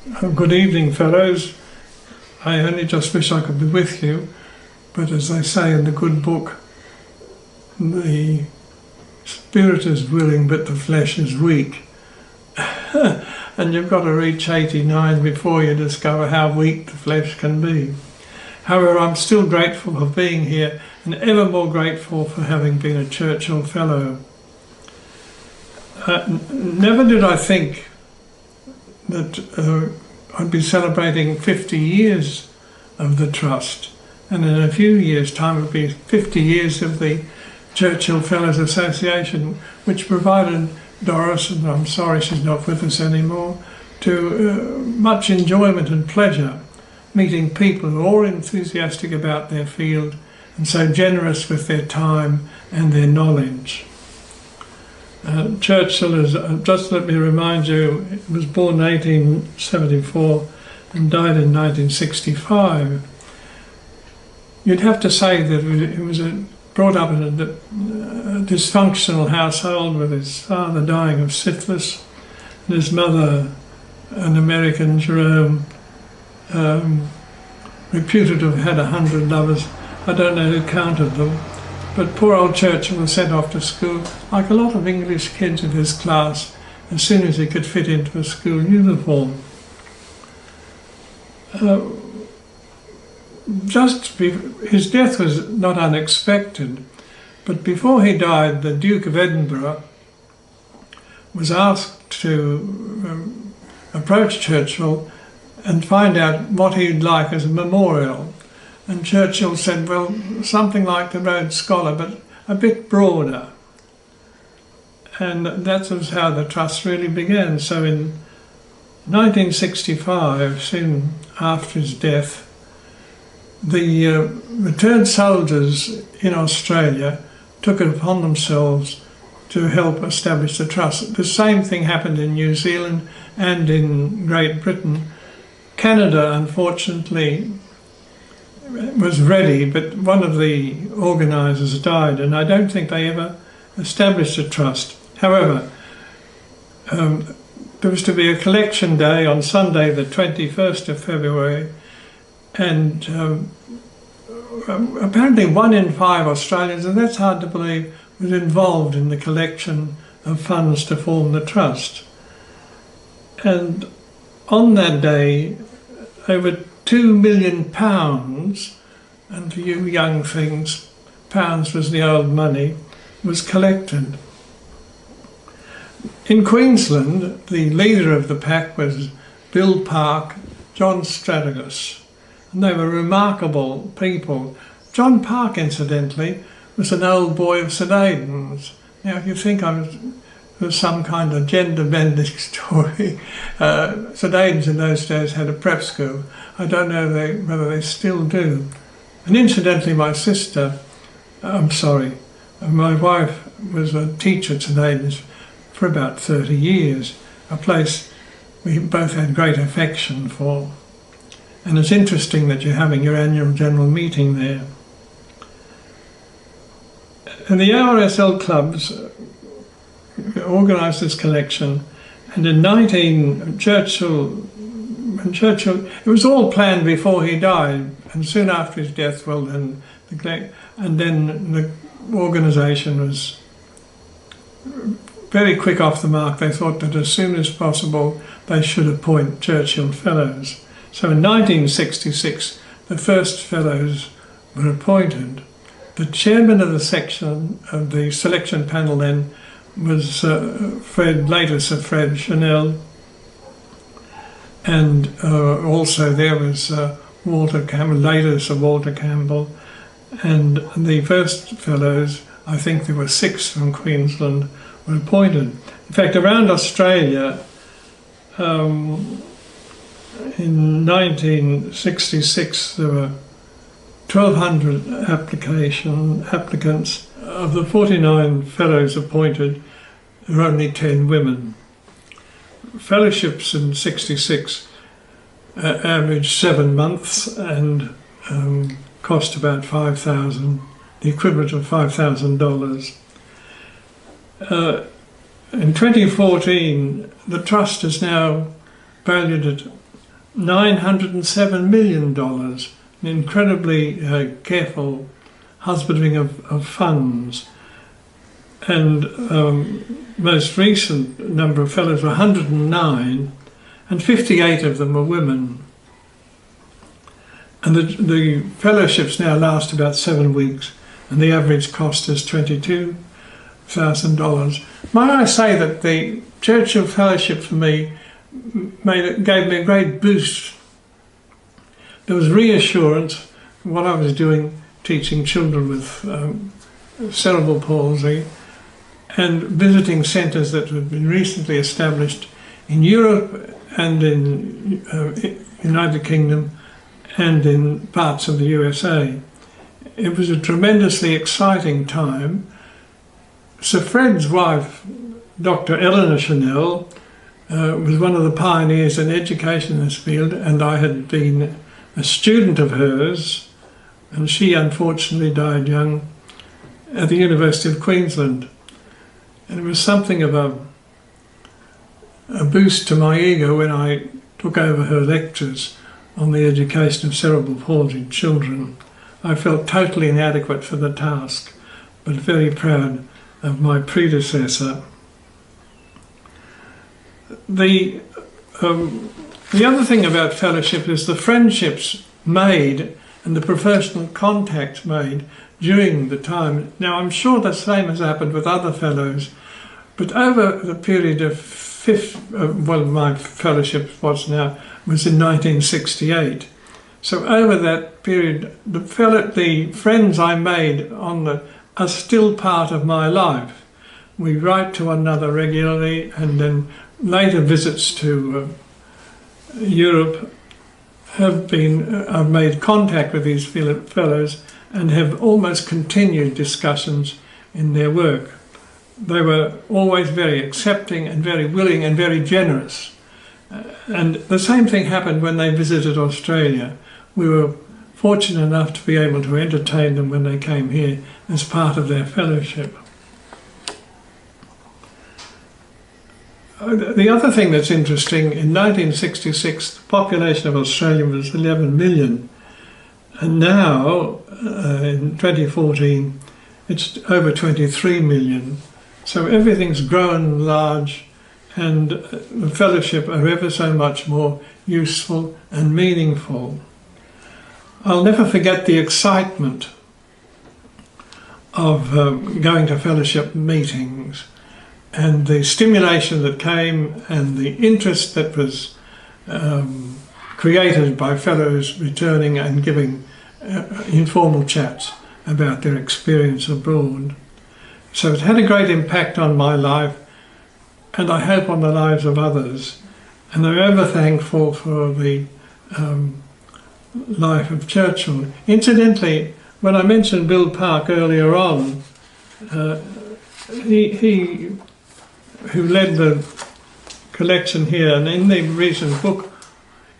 Good evening, fellows. I only just wish I could be with you, but as they say in the good book, the spirit is willing but the flesh is weak. And you've got to reach 89 before you discover how weak the flesh can be. However, I'm still grateful for being here and ever more grateful for having been a Churchill Fellow. Never did I think that I'd be celebrating 50 years of the Trust, and in a few years' time it would be 50 years of the Churchill Fellows Association, which provided Doris, and I'm sorry she's not with us anymore, to much enjoyment and pleasure, meeting people who are all enthusiastic about their field and so generous with their time and their knowledge. Churchill is, just let me remind you, was born in 1874 and died in 1965. You'd have to say that he was brought up in a dysfunctional household, with his father dying of syphilis and his mother, an American, Jerome, reputed to have had 100 lovers. I don't know who counted them. But poor old Churchill was sent off to school, like a lot of English kids of his class, as soon as he could fit into a school uniform. His death was not unexpected, but before he died, the Duke of Edinburgh was asked to approach Churchill and find out what he'd like as a memorial. And Churchill said, well, something like the Rhodes Scholar, but a bit broader. And that was how the Trust really began. So in 1965, soon after his death, the returned soldiers in Australia took it upon themselves to help establish the Trust. The same thing happened in New Zealand and in Great Britain. Canada, unfortunately, was ready, but one of the organisers died, and I don't think they ever established a trust. However, there was to be a collection day on Sunday, the 21st of February, and apparently 1 in 5 Australians, and that's hard to believe, was involved in the collection of funds to form the trust. And on that day, over £2 million, and for you young things, pounds was the old money, was collected. In Queensland, the leader of the pack was Bill Park, John Strategus, and they were remarkable people. John Park, incidentally, was an old boy of St Aidan's. Now, if you think was some kind of gender-bending story. St Aidan's in those days had a prep school. I don't know whether they still do. And incidentally, my wife was a teacher at St Aidan's for about 30 years, a place we both had great affection for. And it's interesting that you're having your annual general meeting there. And the RSL clubs organised this collection, and in Churchill, it was all planned before he died, and soon after his death, well then, the organisation was very quick off the mark. They thought that as soon as possible they should appoint Churchill Fellows. So in 1966, the first Fellows were appointed. The chairman of the selection panel then was Sir Fred Chanel, and also there was Walter Campbell, later Sir Walter Campbell, and the first Fellows, I think there were 6 from Queensland, were appointed. In fact, around Australia, in 1966 there were 1,200 applicants. Of the 49 fellows appointed, there were only 10 women. Fellowships in 66 averaged 7 months and cost about $5,000, the equivalent of $5,000. In 2014, the Trust is now valued at $907 million, an incredibly careful husbanding of funds. And most recent number of fellows were 109, and 58 of them were women. And the fellowships now last about 7 weeks, and the average cost is $22,000. Might I say that the Churchill Fellowship for me gave me a great boost. There was reassurance in what I was doing, teaching children with cerebral palsy, and visiting centres that had been recently established in Europe and in United Kingdom and in parts of the USA. It was a tremendously exciting time. Sir Fred's wife, Dr. Eleanor Chanel, was one of the pioneers in education in this field, and I had been a student of hers, and she unfortunately died young at the University of Queensland. And it was something of a boost to my ego when I took over her lectures on the education of cerebral palsy children. I felt totally inadequate for the task, but very proud of my predecessor. The other thing about fellowship is the friendships made and the professional contacts made during the time. Now, I'm sure the same has happened with other fellows, but over the period of my fellowship was in 1968. So over that period, the friends I made are still part of my life. We write to one another regularly, and then later visits to Europe I've made contact with these fellows and have almost continued discussions in their work. They were always very accepting and very willing and very generous. And the same thing happened when they visited Australia. We were fortunate enough to be able to entertain them when they came here as part of their fellowship. The other thing that's interesting, in 1966 the population of Australia was 11 million, and now in 2014 it's over 23 million. So everything's grown large, and the fellowship are ever so much more useful and meaningful. I'll never forget the excitement of going to fellowship meetings, and the stimulation that came and the interest that was created by fellows returning and giving informal chats about their experience abroad. So it had a great impact on my life, and I hope on the lives of others. And I'm ever thankful for the life of Churchill. Incidentally, when I mentioned Bill Park earlier on, he who led the collection here, and in the recent book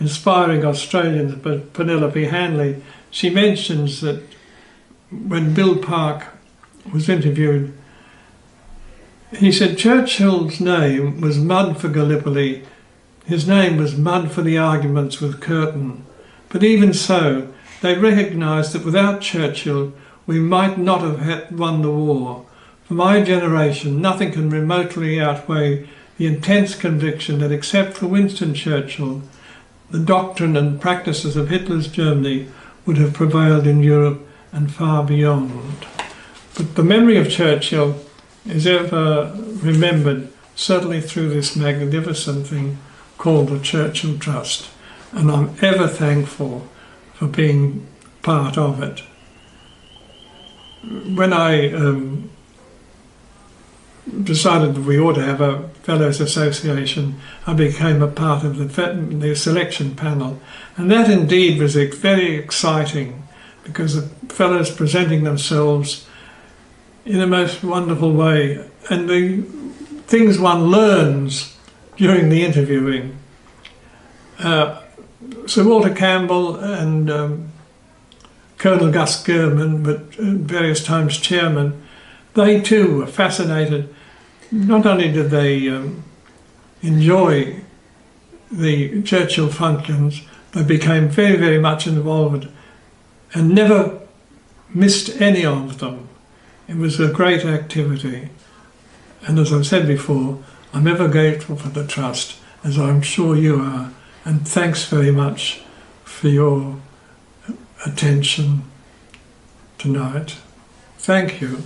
Inspiring Australians by Penelope Hanley, she mentions that when Bill Park was interviewed, he said Churchill's name was mud for Gallipoli, his name was mud for the arguments with Curtin, but even so, they recognised that without Churchill we might not have won the war. For my generation, nothing can remotely outweigh the intense conviction that except for Winston Churchill, the doctrine and practices of Hitler's Germany would have prevailed in Europe and far beyond. But the memory of Churchill is ever remembered, certainly through this magnificent thing called the Churchill Trust, and I'm ever thankful for being part of it. When I decided that we ought to have a Fellows Association, I became a part of the selection panel, and that indeed was very exciting, because the fellows presenting themselves in a most wonderful way, and the things one learns during the interviewing. Sir Walter Campbell and Colonel Gus German, but at various times chairman, they too were fascinated. Not only did they enjoy the Churchill functions, they became very, very much involved and never missed any of them. It was a great activity. And as I've said before, I'm ever grateful for the Trust, as I'm sure you are. And thanks very much for your attention tonight. Thank you.